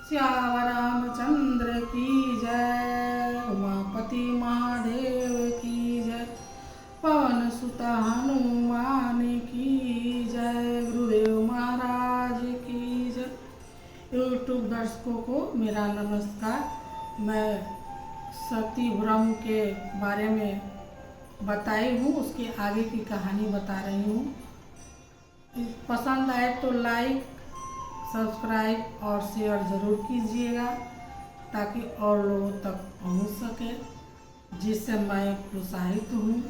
श्याम रामचंद्र की जय। उमापति महादेव की जय। पवन सुत हनुमान की जय। गुरुदेव महाराज की जय। यूट्यूब दर्शकों को मेरा नमस्कार। मैं सती ब्रह्म के बारे में बताई हूँ, उसके आगे की कहानी बता रही हूँ। पसंद आए तो लाइक, सब्सक्राइब और शेयर ज़रूर कीजिएगा ताकि और लोगों तक पहुंच सके, जिससे मैं प्रोत्साहित हूँ।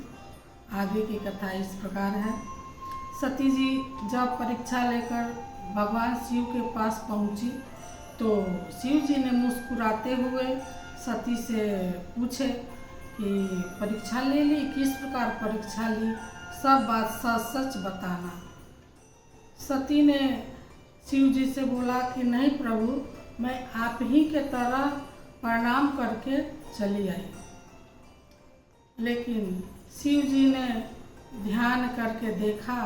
आगे की कथा इस प्रकार है। सती जी जब परीक्षा लेकर भगवान शिव के पास पहुंची तो शिव जी ने मुस्कुराते हुए सती से पूछे कि परीक्षा ले ली, किस प्रकार परीक्षा ली, सब बात सच सच बताना। सती ने शिव जी से बोला कि नहीं प्रभु, मैं आप ही के तरह प्रणाम करके चली आई। लेकिन शिव जी ने ध्यान करके देखा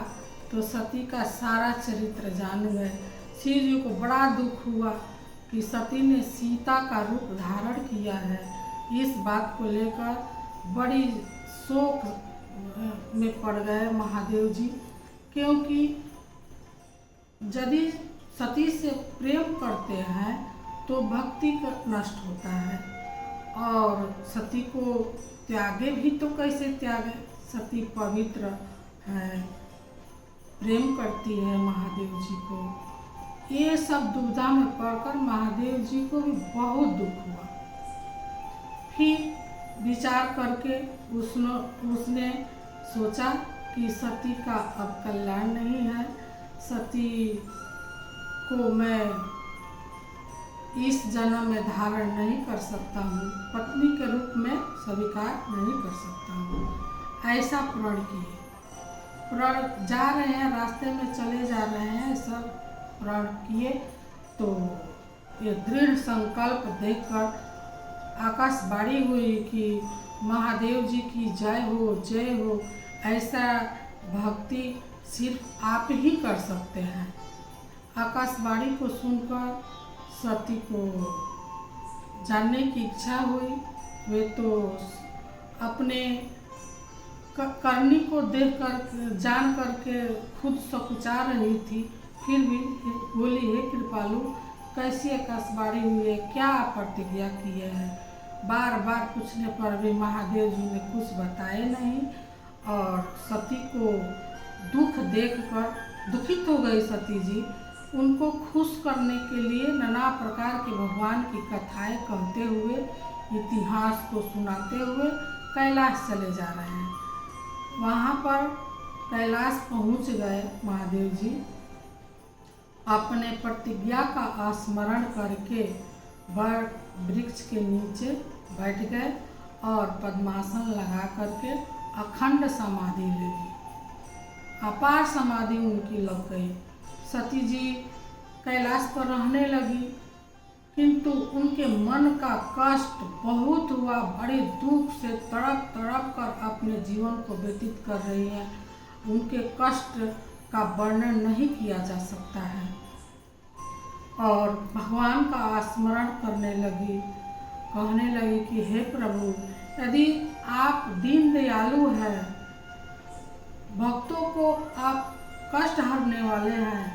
तो सती का सारा चरित्र जान गए। शिव जी को बड़ा दुख हुआ कि सती ने सीता का रूप धारण किया है। इस बात को लेकर बड़ी शोक में पड़ गए महादेव जी, क्योंकि यदि सती से प्रेम करते हैं तो भक्ति नष्ट होता है, और सती को त्यागे भी तो कैसे त्यागे। सती पवित्र है, प्रेम करती है महादेव जी को। ये सब दुविधा में पड़कर महादेव जी को भी बहुत दुख हुआ। फिर विचार करके उसने सोचा कि सती का अब कल्याण नहीं है, सती को मैं इस जन्म में धारण नहीं कर सकता हूँ, पत्नी के रूप में स्वीकार नहीं कर सकता हूँ। ऐसा प्रण किए। प्रण जा रहे हैं, रास्ते में चले जा रहे हैं, सब प्रण किए तो ये दृढ़ संकल्प देखकर आकाशवाणी हुई कि महादेव जी की जय हो, जय हो। ऐसा भक्ति सिर्फ आप ही कर सकते हैं। आकाशवाणी को सुनकर सती को जानने की इच्छा हुई। वे तो अपने करनी को देखकर जान करके खुद सकुचा रही थी, फिर भी बोली, हे कृपालु, कैसी आकाशवाणी हुई है, क्या प्रतिज्ञा किए हैं। बार बार पूछने पर भी महादेव जी ने कुछ बताए नहीं, और सती को दुख देखकर दुखित हो गई सती जी। उनको खुश करने के लिए नाना प्रकार के भगवान की कथाएं कहते हुए, इतिहास को सुनाते हुए कैलाश चले जा रहे हैं। वहाँ पर कैलाश पहुँच गए महादेव जी, अपने प्रतिज्ञा का स्मरण करके वट वृक्ष के नीचे बैठ गए और पद्मासन लगा करके अखंड समाधि ले ली। अपार समाधि उनकी लग गई। सती जी कैलाश पर रहने लगी, किंतु उनके मन का कष्ट बहुत हुआ। बड़े दुख से तड़प तड़प कर अपने जीवन को व्यतीत कर रही हैं। उनके कष्ट का वर्णन नहीं किया जा सकता है। और भगवान का स्मरण करने लगी, कहने लगी कि हे प्रभु, यदि आप दीन दयालु हैं, भक्तों को आप कष्ट हरने वाले हैं,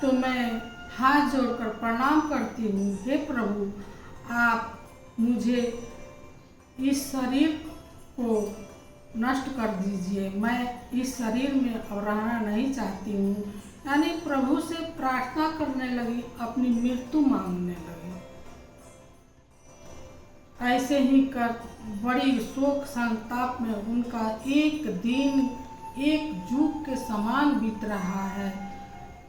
तो मैं हाथ जोड़कर प्रणाम करती हूँ। हे प्रभु, आप मुझे इस शरीर को नष्ट कर दीजिए, मैं इस शरीर में अब रहना नहीं चाहती हूँ। यानी प्रभु से प्रार्थना करने लगी, अपनी मृत्यु मांगने लगी। ऐसे ही कर बड़ी शोक संताप में उनका एक दिन एक युग के समान बीत रहा है।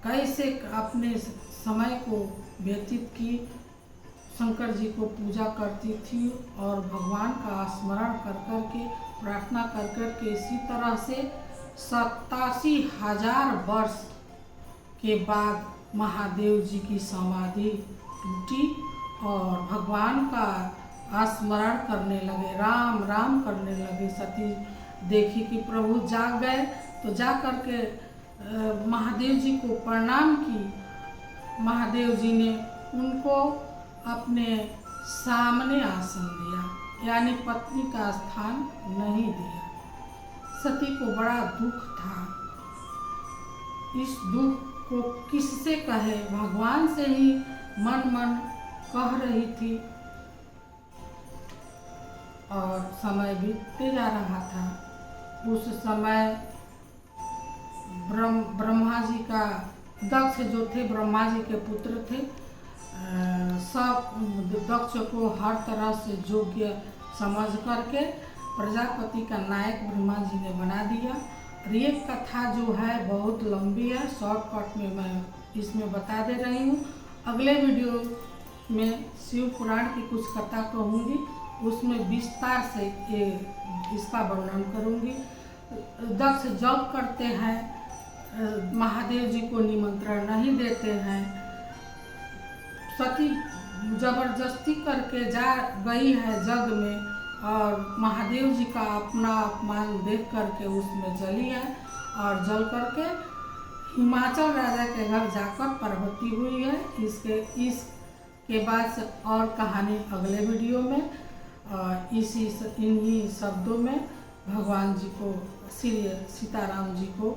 कैसे अपने समय को व्यतीत की, शंकर जी को पूजा करती थी और भगवान का स्मरण कर कर के, प्रार्थना कर कर के, इसी तरह से 87,000 वर्ष के बाद महादेव जी की समाधि टूटी और भगवान का स्मरण करने लगे, राम राम करने लगे। सती देखी कि प्रभु जाग गए तो जा करके महादेव जी को प्रणाम की। महादेव जी ने उनको अपने सामने आसन दिया, यानी पत्नी का स्थान नहीं दिया। सती को बड़ा दुख था। इस दुख को किससे कहे, भगवान से ही मन मन कह रही थी। और समय बीतते जा रहा था। उस समय ब्रह्मा जी का, दक्ष जो थे ब्रह्मा जी के पुत्र थे, सब दक्ष को हर तरह से योग्य समझ करके प्रजापति का नायक ब्रह्मा जी ने बना दिया। और ये कथा जो है बहुत लंबी है, शॉर्टकट में मैं इसमें बता दे रही हूँ। अगले वीडियो में शिव पुराण की कुछ कथा कहूँगी, उसमें विस्तार से इसका वर्णन करूँगी। दक्ष जप करते हैं, महादेव जी को निमंत्रण नहीं देते हैं। सती जबरदस्ती करके जा गई है जग में, और महादेव जी का अपना अपमान देख करके उसमें जली है, और जल करके हिमाचल राजा के घर जाकर पार्वती हुई है। इसके बाद से और कहानी अगले वीडियो में, और इन्हीं शब्दों में भगवान जी को, श्री सीताराम जी को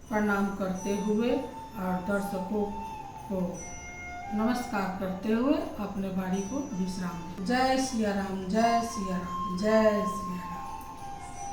प्रणाम करते हुए और दर्शकों को नमस्कार करते हुए अपने वाणी को विश्राम दें। जय सिया राम, जय सिया राम, जय सिया राम।